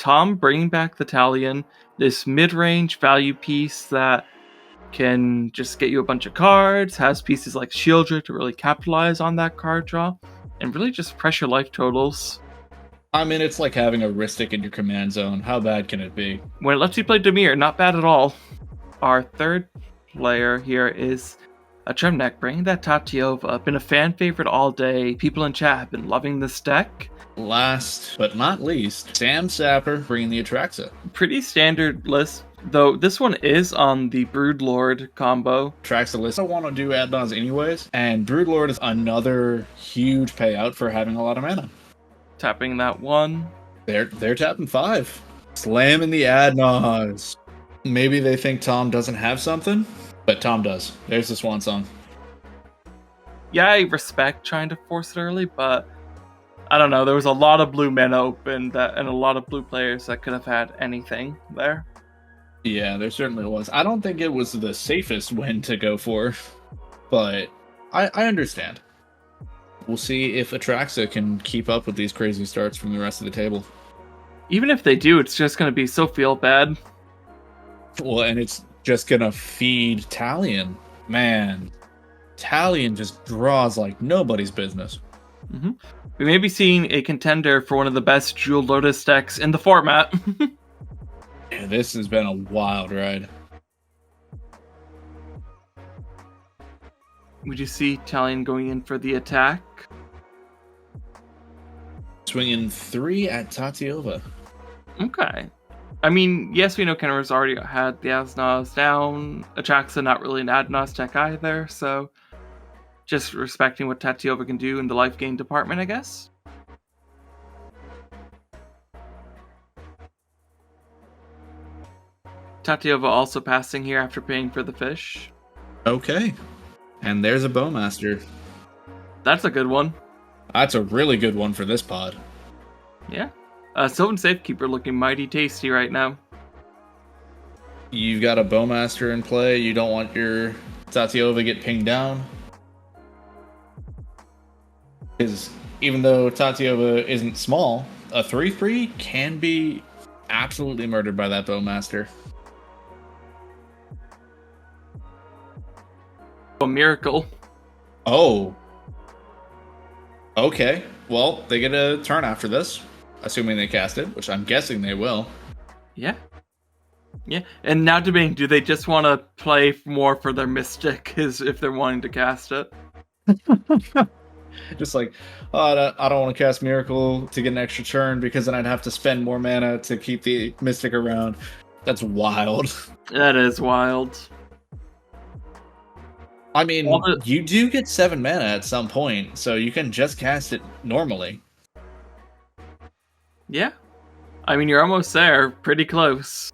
Tom bringing back the Talion, this mid-range value piece that can just get you a bunch of cards, has pieces like Shieldred to really capitalize on that card draw, and really just pressure life totals. I mean, it's like having a Ristic in your command zone. How bad can it be? When it lets you play Dimir, not bad at all. Our third player here is a Tremnek, bringing that Tatyova. Been a fan favorite all day. People in chat have been loving this deck. Last but not least, Sam Sapper bringing the Atraxa. Pretty standard list, though this one is on the Broodlord combo. Atraxa list. I want to do add-ons anyways, and Broodlord is another huge payout for having a lot of mana. Tapping that one. They're tapping 5. Slamming the add-ons. Maybe they think Tom doesn't have something, but Tom does. There's the swan song. Yeah, I respect trying to force it early, but I don't know. There was a lot of blue mana open and a lot of blue players that could have had anything there. Yeah, there certainly was. I don't think it was the safest win to go for, but I understand. We'll see if Atraxa can keep up with these crazy starts from the rest of the table. Even if they do, it's just going to be so feel bad. Well, and it's just going to feed Talion. Man, Talion just draws like nobody's business. Mm-hmm. We may be seeing a contender for one of the best Jewel Lotus decks in the format. Yeah, this has been a wild ride. We just see Talion going in for the attack. Swinging 3 at Tatyova. Okay. I mean, yes, we know Kenrith already had the Asnos down. Atraxa not really an Adnos deck either, so just respecting what Tatyova can do in the life gain department, I guess. Tatyova also passing here after paying for the fish. Okay. And there's a Bowmaster. That's a good one. That's a really good one for this pod. Yeah. Sylvan Safekeeper looking mighty tasty right now. You've got a Bowmaster in play. You don't want your Tatyova get pinged down. Because even though Tatyova isn't small, a 3/3 can be absolutely murdered by that Bowmaster. A miracle. Oh. Okay. Well, they get a turn after this, assuming they cast it, which I'm guessing they will. Yeah. Yeah. And now debating, do they just want to play more for their Mystic if they're wanting to cast it? Just like, oh, I don't want to cast Miracle to get an extra turn because then I'd have to spend more mana to keep the Mystic around. That's wild. That is wild. I mean, you do get 7 mana at some point, so you can just cast it normally. Yeah. I mean, you're almost there. Pretty close.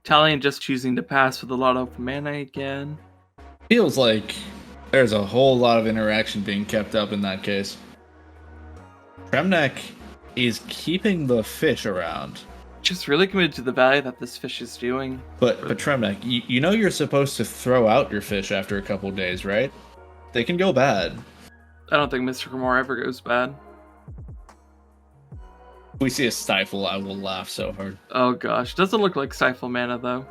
Talion just choosing to pass with a lot of mana again. Feels like there's a whole lot of interaction being kept up in that case. Tremnek is keeping the fish around. Just really committed to the value that this fish is doing. But Tremnek, you know you're supposed to throw out your fish after a couple days, right? They can go bad. I don't think Mr. Gamora ever goes bad. If we see a Stifle, I will laugh so hard. Oh gosh, doesn't look like Stifle mana though.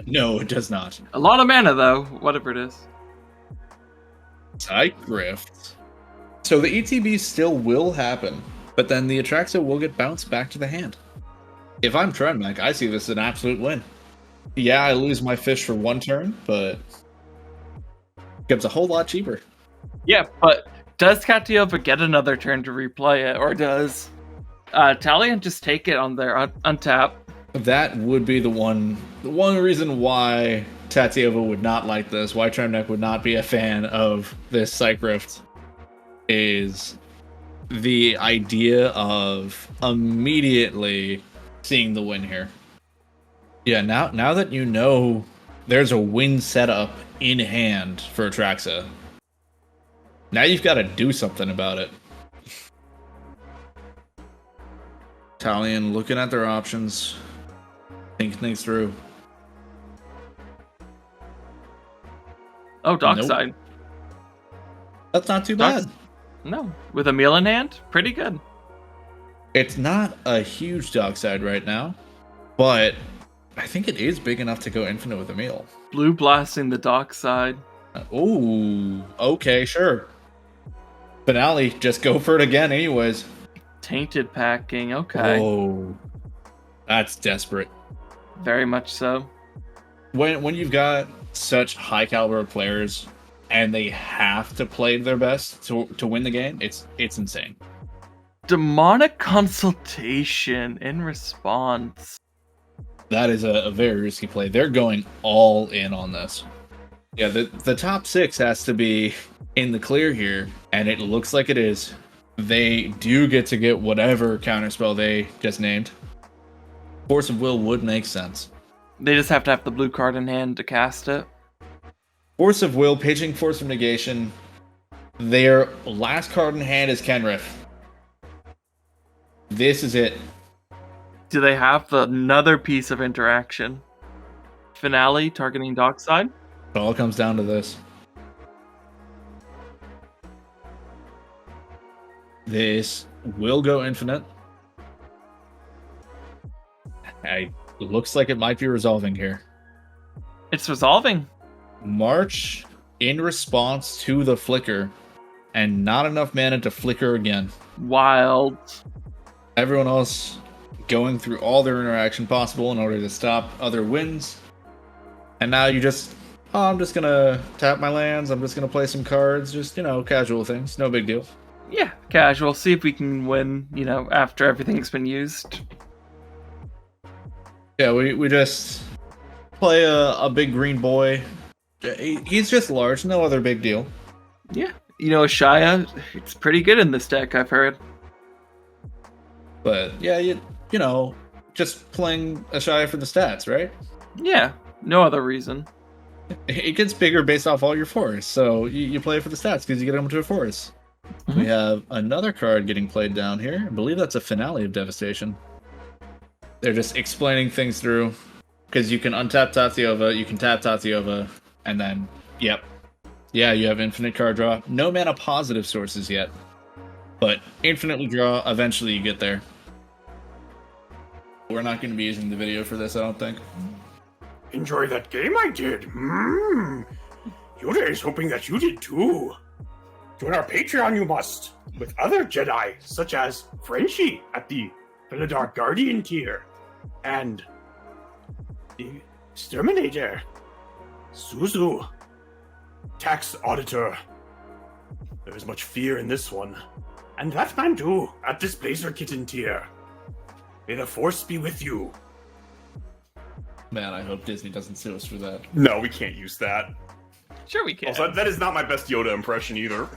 No, it does not. A lot of mana though, whatever it is. Typegrift. So the ETB still will happen, but then the Atraxa will get bounced back to the hand. If I'm Tremnek, I see this as an absolute win. Yeah, I lose my fish for 1 turn, but it becomes a whole lot cheaper. Yeah, but does Tatyova get another turn to replay it, or does Talion just take it on their untap? That would be the one reason why Tatyova would not like this, why Tremnek would not be a fan of this Typegrift, is the idea of immediately seeing the win here. Yeah, now that you know there's a win setup in hand for Atraxa, now you've got to do something about it. Talion looking at their options, thinking things through. Oh, Dockside. Nope. That's not too bad. No, with a meal in hand, pretty good. It's not a huge dog side right now, but I think it is big enough to go infinite with Emil. Blue blasting the dock side. Ooh, okay, sure. Finale, just go for it again anyways. Tainted packing, okay. Oh, that's desperate. Very much so. When you've got such high caliber players and they have to play their best to win the game, it's insane. Demonic consultation in response. That is a very risky play. They're going all in on this. Yeah, the top 6 has to be in the clear here, and it looks like it is. They do get to get whatever counterspell they just named. Force of Will would make sense. They just have to have the blue card in hand to cast it. Force of Will, pitching Force of Negation. Their last card in hand is Kenrith. This is it. Do they have another piece of interaction? Finale targeting dockside? It all comes down to this. This will go infinite. It looks like it might be resolving here. It's resolving. March in response to the flicker, and not enough mana to flicker again. Wild. Everyone else going through all their interaction possible in order to stop other wins. And now you just, I'm just gonna tap my lands, I'm just gonna play some cards, just, casual things, no big deal. Yeah, casual. See if we can win, after everything's been used. Yeah, we just play a big green boy. He's just large, no other big deal. Yeah, Shia, it's pretty good in this deck, I've heard. But yeah, just playing a Shia for the stats, right? Yeah, no other reason. It gets bigger based off all your forests, so you play it for the stats because you get them to a forest. Mm-hmm. We have another card getting played down here. I believe that's a Finale of Devastation. They're just explaining things through, because you can untap Tatyova, you can tap Tatyova, and then, yeah, you have infinite card draw. No mana positive sources yet, but infinitely draw, eventually you get there. We're not going to be using the video for this, I don't think. Enjoy that game I did. Yoda is hoping that you did too. Join our Patreon, you must, with other Jedi, such as Frenchie at the Belladar Guardian tier, and the Exterminator, Suzu, Tax Auditor. There is much fear in this one, and that man too at this Blazer Kitten tier. May the Force be with you. Man, I hope Disney doesn't sue us for that. No, we can't use that. Sure we can. Also, that is not my best Yoda impression either.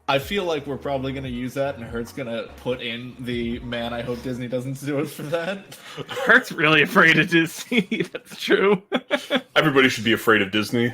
I feel like we're probably going to use that, and Hert's going to put in the, man, I hope Disney doesn't sue us for that. Hert's really afraid of Disney. That's true. Everybody should be afraid of Disney.